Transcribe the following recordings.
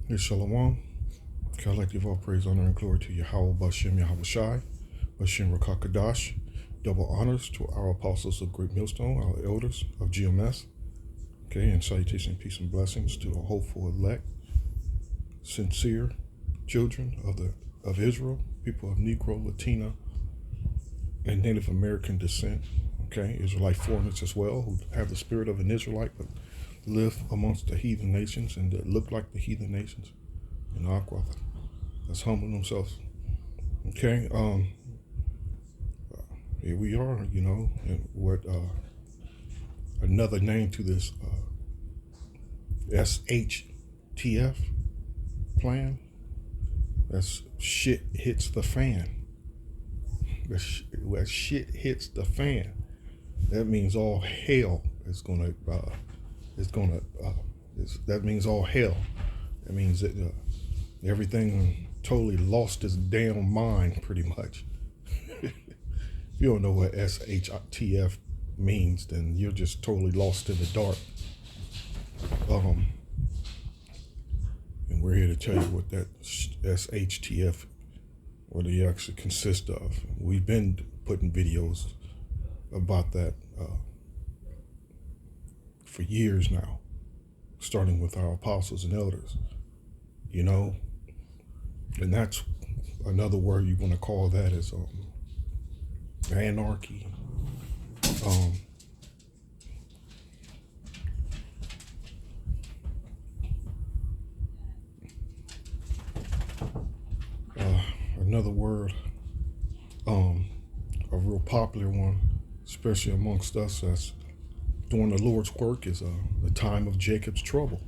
Hey, Shalom. Okay, I'd like to give all praise, honor, and glory to Yahweh Bashem Yahweh Shai, Bashem Rakakadash. Double honors to our apostles of Great Millstone, our elders of GMS. Okay, and salutation, peace, and blessings to the hopeful elect, sincere children of Israel, people of Negro, Latina, and Native American descent. Okay, Israelite foreigners as well, who have the spirit of an Israelite but live amongst the heathen nations and that look like the heathen nations. And Aqua, that's humble themselves. Okay, here we are, and what another name to this SHTF plan. That's shit hits the fan. When shit hits the fan, that means all hell is gonna. That means all hell. That means that everything totally lost its damn mind, pretty much. If you don't know what SHTF means, then you're just totally lost in the dark. And we're here to tell you what that SHTF, what it actually consists of. We've been putting videos about that for years now, starting with our apostles and elders, and that's another word you want to call that is anarchy. Another word, a real popular one, especially amongst us that's doing the Lord's work, is the time of Jacob's trouble.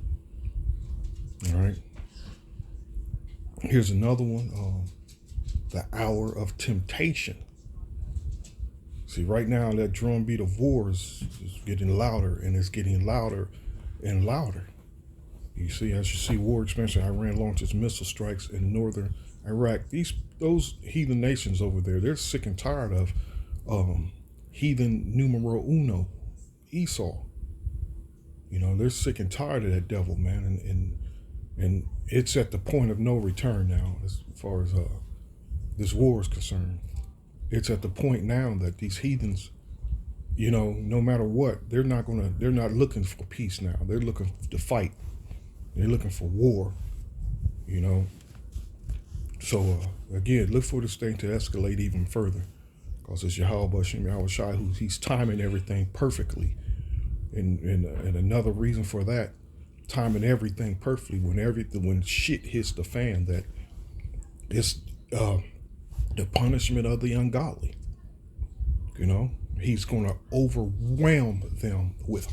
All right. Here's another one, the hour of temptation. See, right now that drumbeat of war is getting louder, and it's getting louder and louder. You see, as you see war expansion, Iran launches missile strikes in northern Iraq. Those heathen nations over there, they're sick and tired of heathen numero uno, Esau. They're sick and tired of that devil, man, and it's at the point of no return now, as far as this war is concerned. It's at the point now that these heathens, no matter what, they're not looking for peace now. They're looking to fight. They're looking for war, So again, look for this thing to escalate even further, because it's Yahweh Bashem Yahweh Shai, he's timing everything perfectly. And another reason for that, timing everything perfectly when shit hits the fan, that it's the punishment of the ungodly. He's going to overwhelm them with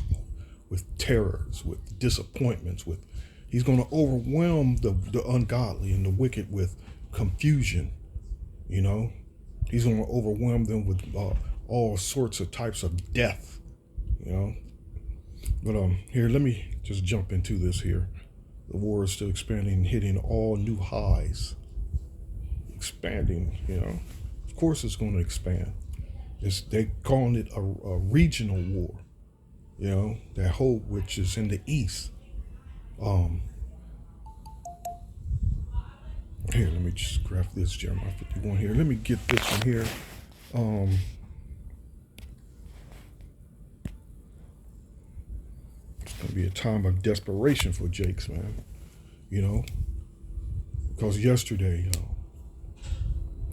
terrors, with disappointments, he's going to overwhelm the ungodly and the wicked with confusion. He's going to overwhelm them with all sorts of types of death. But here, let me just jump into this here. The war is still expanding, hitting all new highs. Expanding, Of course it's going to expand. They calling it a regional war, that whole, which is in the east. Here, let me just grab this Jeremiah 51 here. Let me get this one here. It's going to be a time of desperation for Jakes, man. Because yesterday,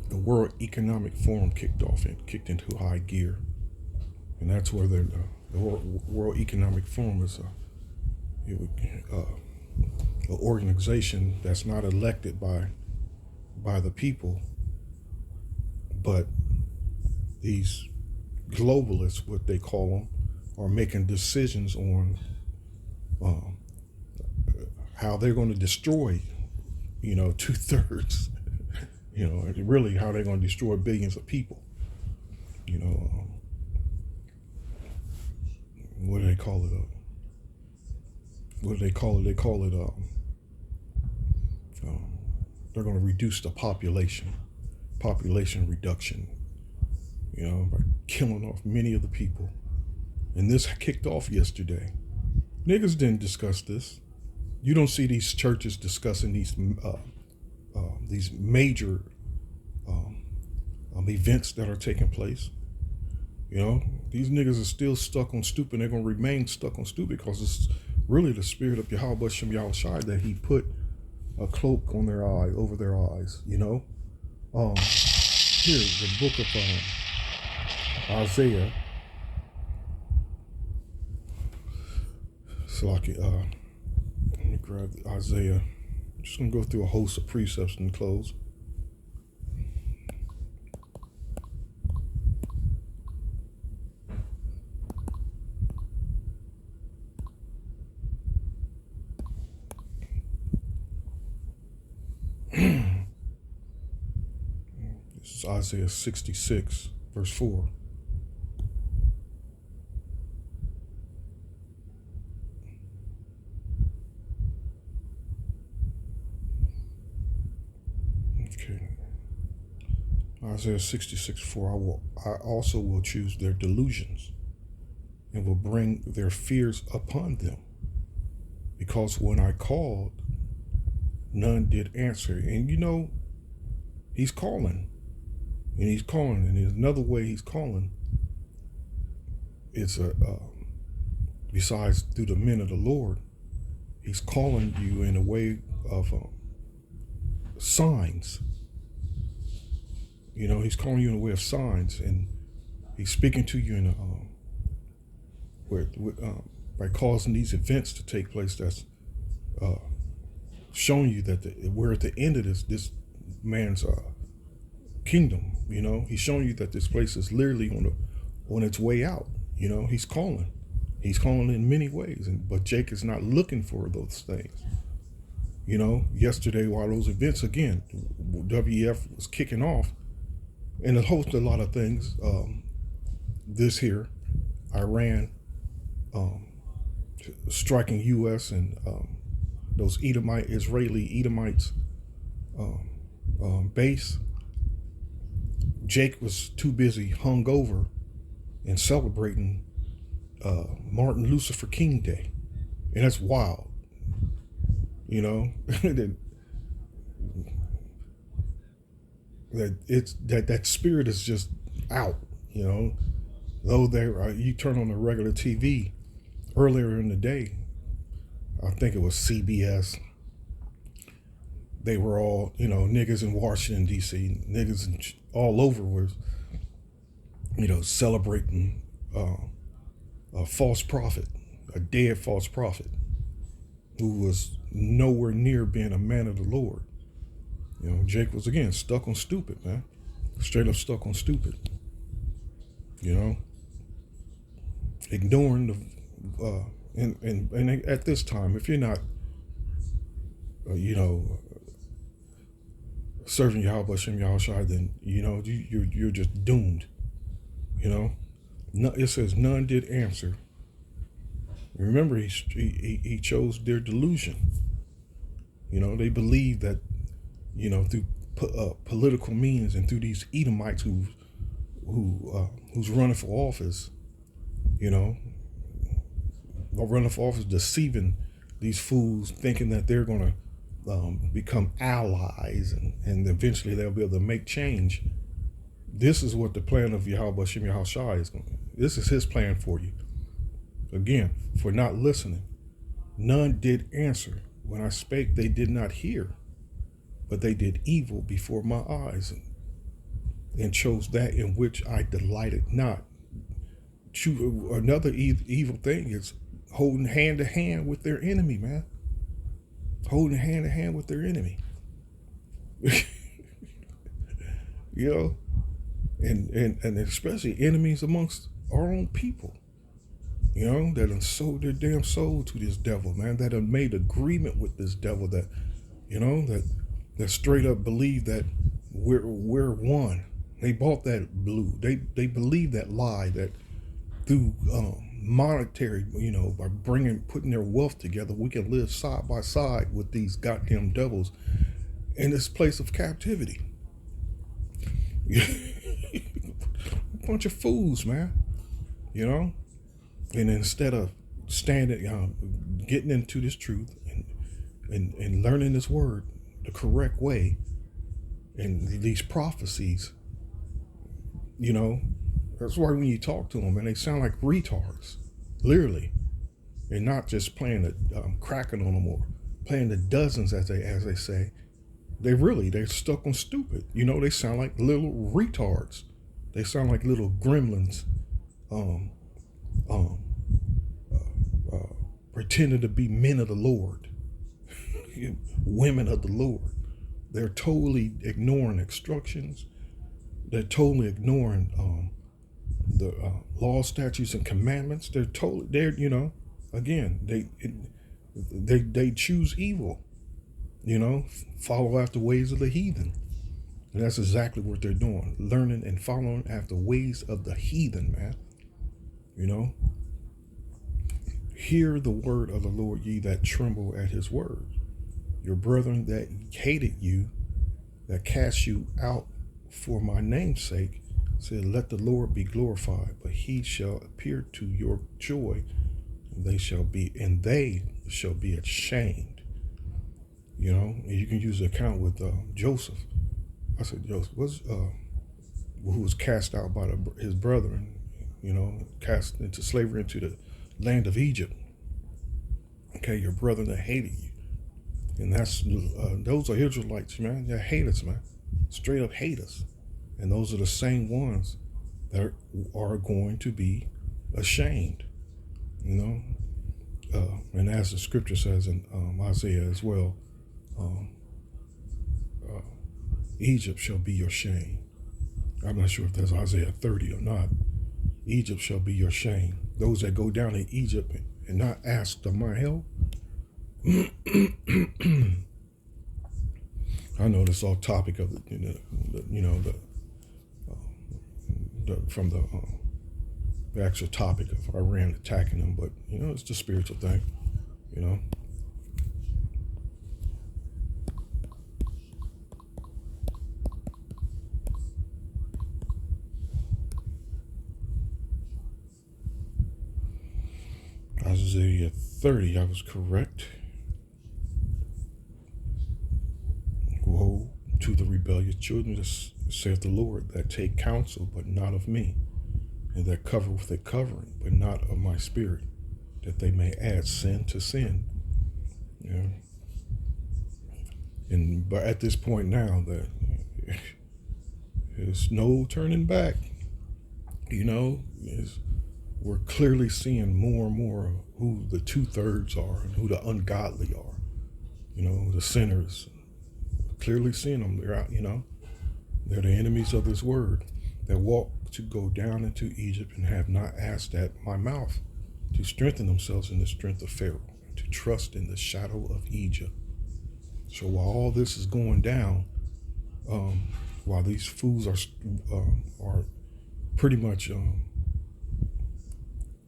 the World Economic Forum kicked off and kicked into high gear. And that's where the World Economic Forum is an organization that's not elected by the people, but these globalists, what they call them, are making decisions on how they're going to destroy, 2/3, really how they're going to destroy billions of people. What do they call it? What do they call it? They call it, they're going to reduce the population reduction, by killing off many of the people. And this kicked off yesterday. Niggas didn't discuss this. You don't see these churches discussing these major events that are taking place. You know, these niggas are still stuck on stupid. They're gonna remain stuck on stupid because it's really the spirit of Yahweh Shem Yahushai that he put a cloak on their eye, over their eyes. You know, here the book of Isaiah. Salaki, let me grab Isaiah. I'm just gonna go through a host of precepts and close. This is Isaiah 66, verse 4. Okay. Isaiah 66, 4. I also will choose their delusions and will bring their fears upon them. Because when I called, none did answer. And you know, he's calling. And he's calling. And there's another way he's calling. It's besides through the men of the Lord, he's calling you in a way of signs. You know, he's calling you in a way of signs, and he's speaking to you in a by causing these events to take place. That's showing you that we're at the end of this man's kingdom. You know, he's showing you that this place is literally on its way out. You know, he's calling in many ways, but Jake is not looking for those things. You know, yesterday while those events again, WEF was kicking off, and it hosted a lot of things. This here, Iran striking U.S. and those Israeli Edomites base. Jake was too busy hungover and celebrating Martin Luther King Day, and that's wild. You know, that spirit is just out. You know, though you turn on the regular TV earlier in the day, I think it was CBS. They were all, you know, niggas in Washington D.C., niggas all over was, you know, celebrating a false prophet, a dead false prophet, who was nowhere near being a man of the Lord. You know, Jake was again stuck on stupid, man. Straight up stuck on stupid. You know, ignoring the and at this time, if you're not, you know, serving Yahweh Shem Yahushai, then you know you're just doomed. You know, it says none did answer. Remember, he chose their delusion. You know, they believe that, you know, through political means and through these Edomites who's running for office, you know, or running for office, deceiving these fools, thinking that they're going to become allies and eventually they'll be able to make change. This is what the plan of Yahweh Shem Yahushai is going to. This is his plan for you. Again, for not listening. None did answer. When I spake, they did not hear, but they did evil before my eyes and chose that in which I delighted not. Another evil thing is holding hand to hand with their enemy, man. Holding hand to hand with their enemy. You know, and especially enemies amongst our own people. You know, that have sold their damn soul to this devil, man. That have made agreement with this devil. That, you know, that straight up believe that we're one. They bought that blue. They believe that lie that through monetary, you know, by putting their wealth together, we can live side by side with these goddamn devils in this place of captivity. A bunch of fools, man. You know. And instead of getting into this truth and learning this word the correct way and these prophecies, you know, that's why when you talk to them and they sound like retards, literally, and not just playing the cracking on them or playing the dozens as they say. They're stuck on stupid. You know, they sound like little retards. They sound like little gremlins, um, um, pretending to be men of the Lord, women of the Lord. They're totally ignoring instructions. They're totally ignoring the law, statutes, and commandments. Again, they choose evil. Follow after ways of the heathen. And that's exactly what they're doing, learning and following after ways of the heathen, man. Hear the word of the Lord, ye that tremble at his word. Your brethren that hated you, that cast you out for my name's sake, said, let the Lord be glorified, but he shall appear to your joy, and they shall be ashamed. And you can use the account with Joseph. I said, Joseph who was cast out by his brethren, cast into slavery into the land of Egypt. Okay, your brethren that hated you. And those are Israelites, man. They're haters, man. Straight up haters. And those are the same ones that are going to be ashamed, and as the scripture says in Isaiah as well, Egypt shall be your shame. I'm not sure if that's Isaiah 30 or not. Egypt shall be your shame. Those that go down to Egypt and not ask for my help. I know this all topic of from the actual topic of Iran attacking them, but it's the spiritual thing, Isaiah 30, I was correct. Woe to the rebellious children, saith the Lord, that take counsel, but not of me, and that cover with a covering, but not of my spirit, that they may add sin to sin. But at this point now, that there's no turning back. We're clearly seeing more and more of who the 2/3 are and who the ungodly are. The sinners. Clearly seeing them. They're out. They're the enemies of this word that walk to go down into Egypt and have not asked at my mouth to strengthen themselves in the strength of Pharaoh, and to trust in the shadow of Egypt. So while all this is going down, while these fools are pretty much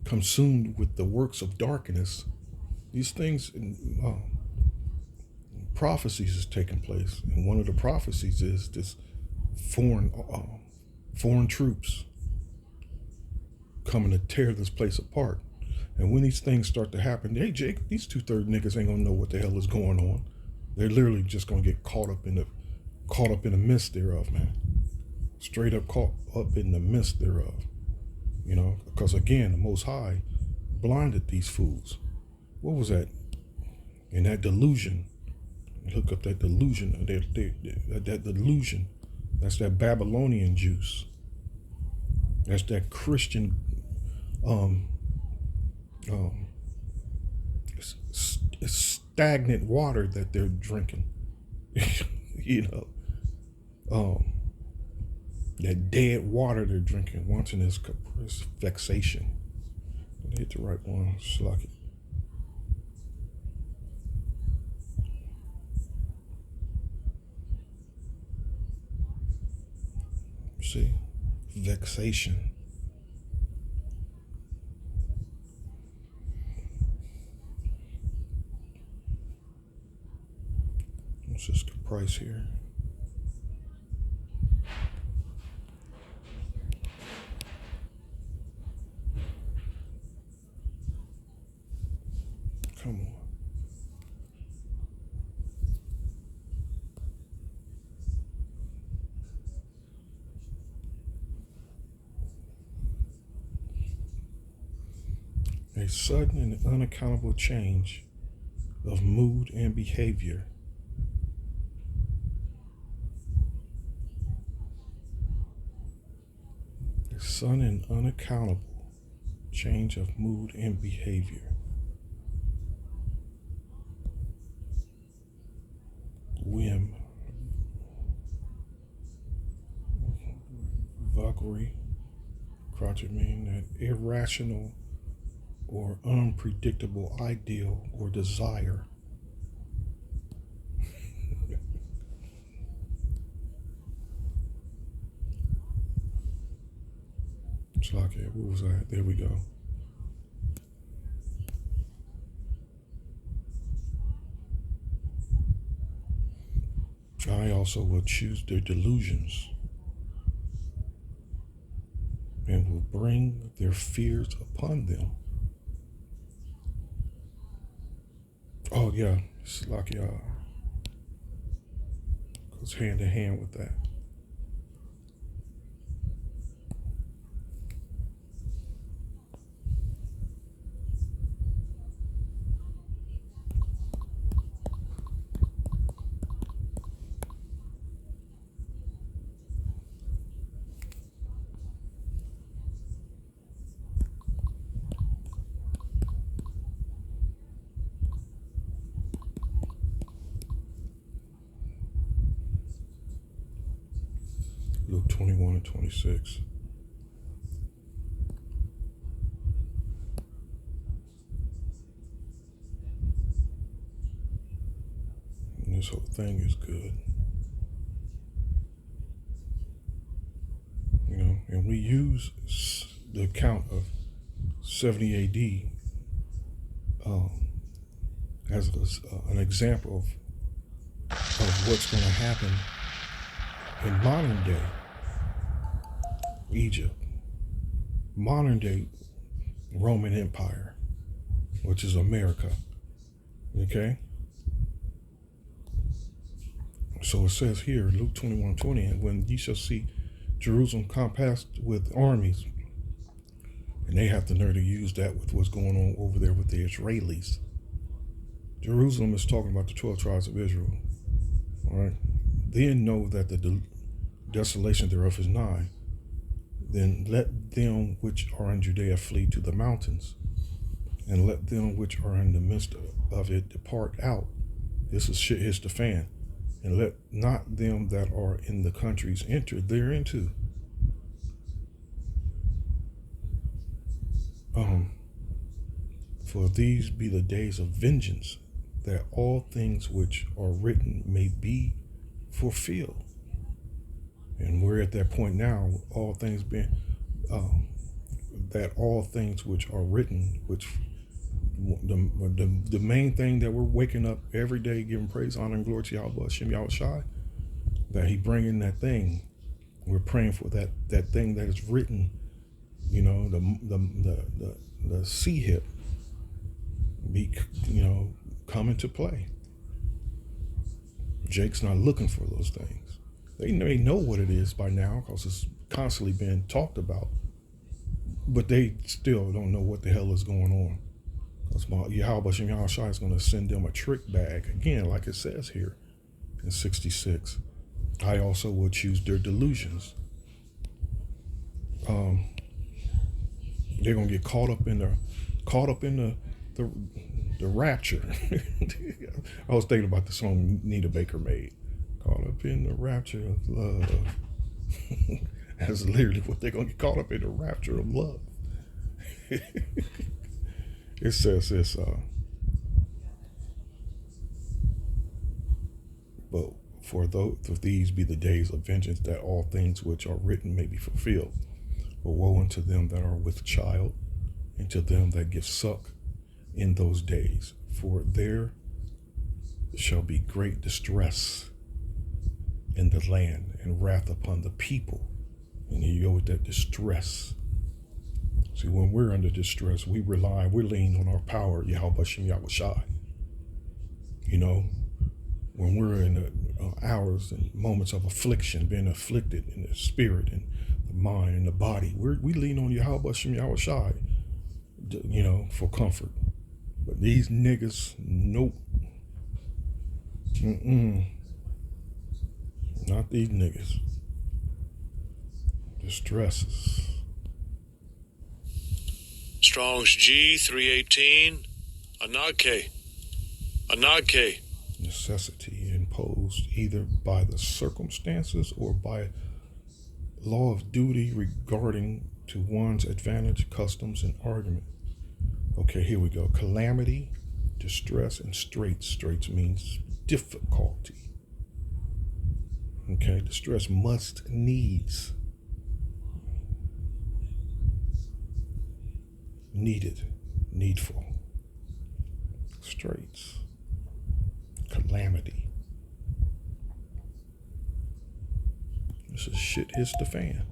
consumed with the works of darkness, these things, prophecies is taking place, and one of the prophecies is this foreign troops coming to tear this place apart. And when these things start to happen, hey Jake, these 2/3 niggas ain't gonna know what the hell is going on. They're literally just gonna get caught up in the midst thereof, man. Straight up caught up in the midst thereof. Because again, the Most High blinded these fools. What was that? In that delusion. Look up that delusion. That delusion. That's that Babylonian juice. That's that Christian it's stagnant water that they're drinking. That dead water they're drinking, wanting this vexation. I hit the right one, slack it. See, vexation. What's this price here? Come on. A sudden and unaccountable change of mood and behavior. A sudden and unaccountable change of mood and behavior. Whim, vagary, crotchety, that irrational or unpredictable ideal or desire. It's like, what was that? There we go. I also will choose their delusions and will bring their fears upon them. Oh yeah, it's like goes hand in hand with that. Luke 21 and 26. And this whole thing is good. You know, and we use the account of 70 AD as an example of what's going to happen in modern day Egypt, modern day Roman Empire, which is America. Okay? So it says here, Luke 21:20, and when ye shall see Jerusalem compassed with armies, and they have the nerve to use that with what's going on over there with the Israelis. Jerusalem is talking about the 12 tribes of Israel. All right? Then know that the desolation thereof is nigh. Then let them which are in Judea flee to the mountains, and let them which are in the midst of it depart out. This is shit hits the fan. And let not them that are in the countries enter thereinto. For these be the days of vengeance, that all things which are written may be fulfilled. And we're at that point now, all things being, that all things which are written, which the main thing that we're waking up every day, giving praise, honor, and glory to Yahweh, Hashem, Yahweh Shai, that he bringing that thing. We're praying for that thing that is written, you know, the C hip be, you know, come into play. Jake's not looking for those things. They may know what it is by now because it's constantly being talked about, but they still don't know what the hell is going on. Because Yahweh Shem Yahweh Shai is going to send them a trick bag again, like it says here in 66. I also will choose their delusions. They're going to get caught up in the rapture. I was thinking about the song Nita Baker made, "Caught Up in the Rapture of Love." That's literally what they're going to get caught up in, the rapture of love. It says this, but for these be the days of vengeance, that all things which are written may be fulfilled. But woe unto them that are with child, and to them that give suck in those days, for there shall be great distress in the land, and wrath upon the people. And here you go with that distress. See, when we're under distress, we're leaning on our power, Yahweh Shem Yahweh Shai. You know, when we're in the hours and moments of affliction, being afflicted in the spirit and the mind and the body, we lean on Yahweh Shem Yahweh Shai. for comfort. But these niggas, nope. Not these niggas. Distresses. Strong's G 318. Anagke. Necessity imposed either by the circumstances or by law of duty regarding to one's advantage, customs, and argument. Okay, here we go. Calamity, distress, and straits. Straits means difficulty. Okay, distress must needs. Needed, needful. Straits. Calamity. This is shit hits the fan.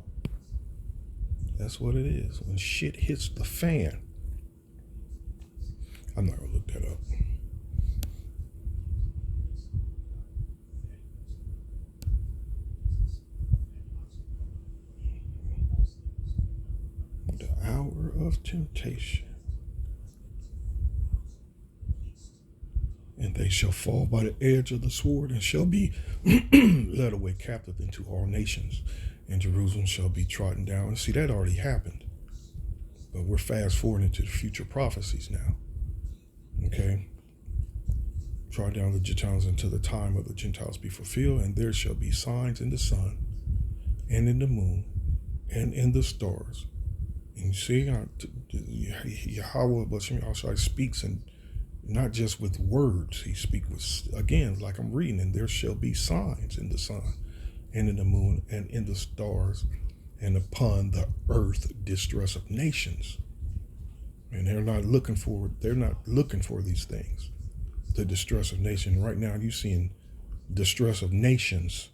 That's what it is. When shit hits the fan. I'm not going to look that up. The hour of temptation. And they shall fall by the edge of the sword and shall be led away captive into all nations. And Jerusalem shall be trodden down. And see, that already happened. But we're fast forwarding to the future prophecies now. Okay? Trod down the Gentiles until the time of the Gentiles be fulfilled. And there shall be signs in the sun and in the moon and in the stars. And you see, Yahweh Bashim speaks, and not just with words. He speaks with, again, like I'm reading, and there shall be signs in the sun and in the moon and in the stars and upon the earth distress of nations. And they're not looking for these things. The distress of nations. Right now you're seeing distress of nations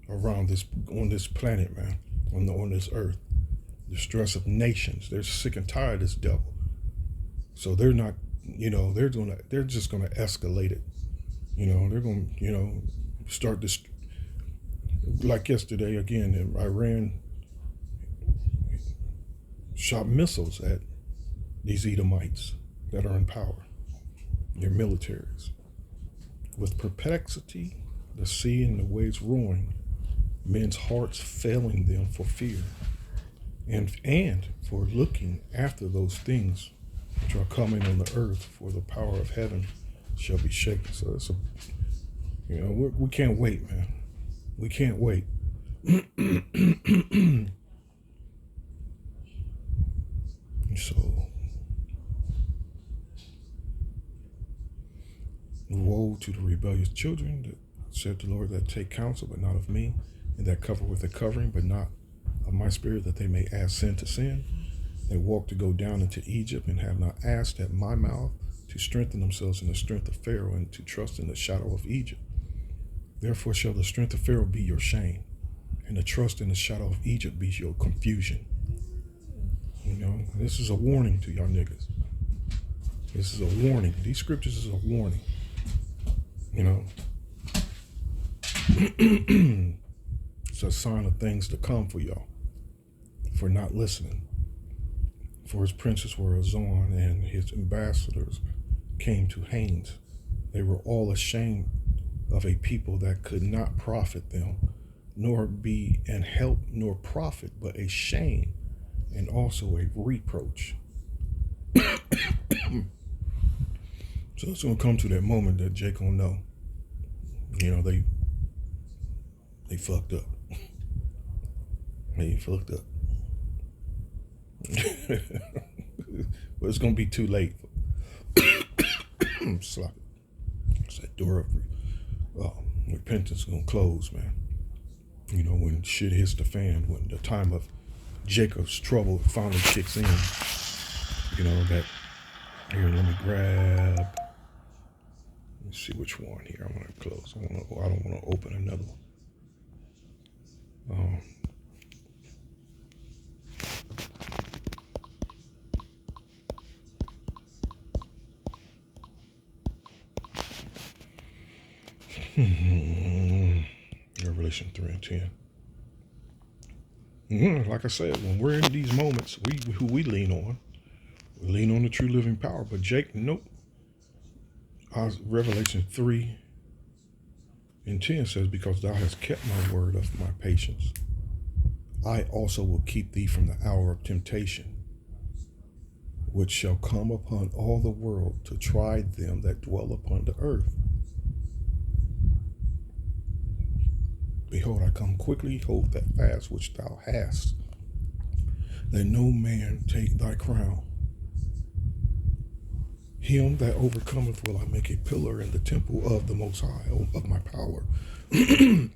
around on this planet, man, on this earth. Distress of nations. They're sick and tired of this devil. So they're not, they're just gonna escalate it. They're gonna, start this. Like yesterday, again, Iran shot missiles at these Edomites that are in power, their militaries. With perplexity, the sea and the waves roaring, men's hearts failing them for fear, and for looking after those things which are coming on the earth, for the power of heaven shall be shaken. So it's we can't wait, man. We can't wait. So, woe to the rebellious children, that said the Lord, that take counsel, but not of me, and that cover with a covering, but not of my spirit, that they may add sin to sin. They walk to go down into Egypt, and have not asked at my mouth to strengthen themselves in the strength of Pharaoh, and to trust in the shadow of Egypt. Therefore shall the strength of Pharaoh be your shame, and the trust in the shadow of Egypt be your confusion. This is a warning to y'all niggas. This is a warning. These scriptures is a warning. It's a sign of things to come for y'all, for not listening. For his princes were Azon, and his ambassadors came to Hanes. They were all ashamed of a people that could not profit them, nor be an help nor profit, but a shame and also a reproach. So it's going to come to that moment that Jake will know, they fucked up. They fucked up. But it's going to be too late. Slap it. It's that door of repentance is going to close, man. When shit hits the fan, when the time of Jacob's trouble finally kicks in, that here, let me grab, let's see which one here I want to close. I don't want to open another one. Revelation 3:10. Like I said, when we're in these moments, who we lean on, Lean on the true living power. But Jake, nope. Revelation 3:10 says, because thou hast kept my word of my patience, I also will keep thee from the hour of temptation, which shall come upon all the world to try them that dwell upon the earth. Behold, I come quickly, hold that fast which thou hast, that no man take thy crown. Him that overcometh will I make a pillar in the temple of the Most High, of my power. And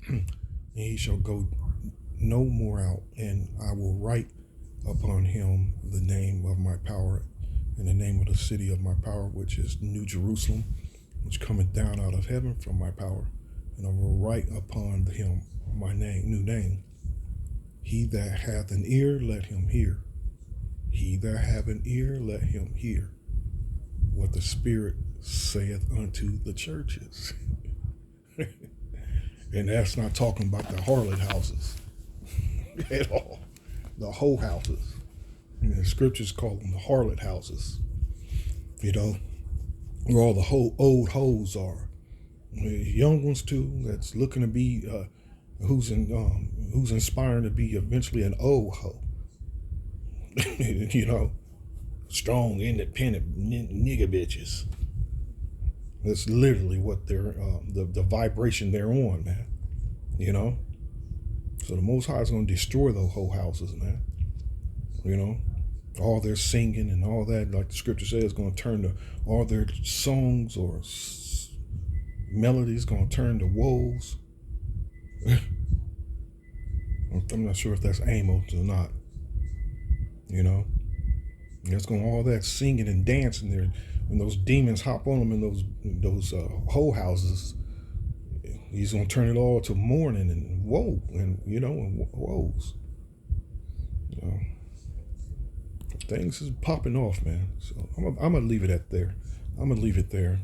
he shall go no more out, and I will write upon him the name of my power, and the name of the city of my power, which is New Jerusalem, which cometh down out of heaven from my power. And I will write upon him my name, new name. He that hath an ear, let him hear. He that hath an ear, let him hear what the Spirit saith unto the churches. And that's not talking about the harlot houses at all. The hoe houses. And the scriptures call them the harlot houses. You know, where all the old hoes are. The young ones too, that's looking to be, who's inspiring to be eventually an old hoe. You know, strong, independent nigga bitches. That's literally what they're, the vibration they're on, man. You know? So the Most High is going to destroy those whole houses, man. You know? All their singing and all that, like the scripture says, is going to turn to all their songs or melodies going to turn to woes. I'm not sure if that's Amos or not. You know? There's going all that singing and dancing there. When those demons hop on them in those hoe houses, he's going to turn it all to mourning and woe and, you know, and woes. You know, things is popping off, man. So I'm going to leave it at there. I'm going to leave it there.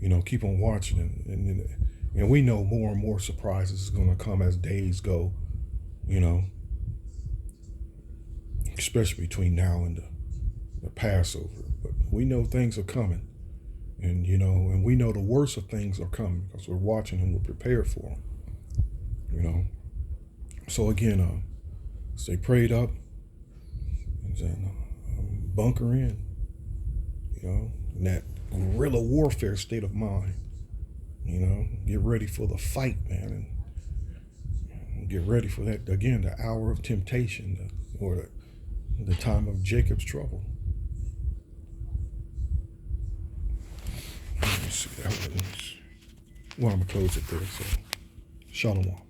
You know, keep on watching. And we know more and more surprises is going to come as days go, you know, especially between now and the Passover. But we know things are coming. And, you know, and we know the worst of things are coming because we're watching and we're prepared for them. You know. So again, stay prayed up and bunker in. You know, in that guerrilla warfare state of mind. You know, get ready for the fight, man, and get ready for that again, the hour of temptation, or the time of Jacob's trouble. Let me see. Well, I'm gonna close it there. So, shalom.